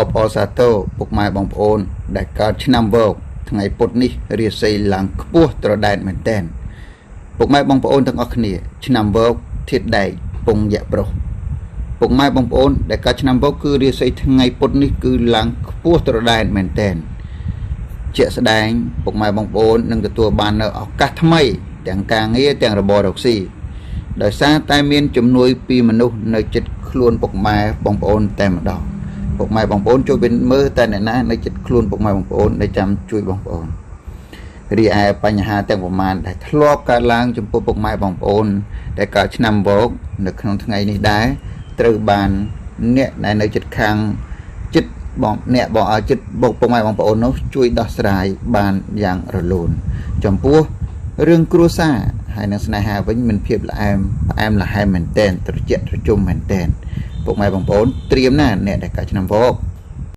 អបអសាទរពុកម៉ែបងប្អូនដែលកើតឆ្នាំវោកថ្ងៃពុធនេះរាសីឡើងខ្ពស់ត្រដែតមែនទែនពុកម៉ែបងប្អូនទាំងអស់គ្នាឆ្នាំវោកធាតុដែកពងយៈប្រុសពុកម៉ែបងប្អូនដែលកើតឆ្នាំវោកគឺរាសីថ្ងៃពុធនេះគឺឡើងខ្ពស់ត្រដែតមែនទែនជាក់ស្ដែងពុកម៉ែបងប្អូននឹងទទួលបាននៅឱកាសថ្មីទាំងការងារទាំងរបររកស៊ីដោយសារតែមានជំនួយពីមនុស្សនៅចិត្តខ្លួនពុកម៉ែបងប្អូនតែម្ដងពុកម៉ែបងប្អូនជួយវិញមើលតែអ្នកណានៅចិត្តខ្លួនពុកម៉ែបងប្អូនដែលចាំជួយបងប្អូនរីឯបញ្ហាទាំងប្រមាណដែលធ្លាប់កើតឡើងចំពោះពុកម៉ែបងប្អូនដែលកើតឆ្នាំវោកនៅក្នុងថ្ងៃនេះដែរត្រូវបានអ្នកដែលនៅចិត្តខាងចិត្តបងអ្នកបងឲ្យចិត្តពុកម៉ែបងប្អូននោះជួយដោះស្រាយបានយ៉ាងរលូនចំពោះរឿងគ្រួសារហើយនឹងស្នេហាវិញមានភាពផ្អែមល្ហែមមែនទែនត្រជាក់ត្រជុំមែនទែនពុកម៉ែបងប្អូនត្រៀមណាអ្នកដែលកើតឆ្នាំវោក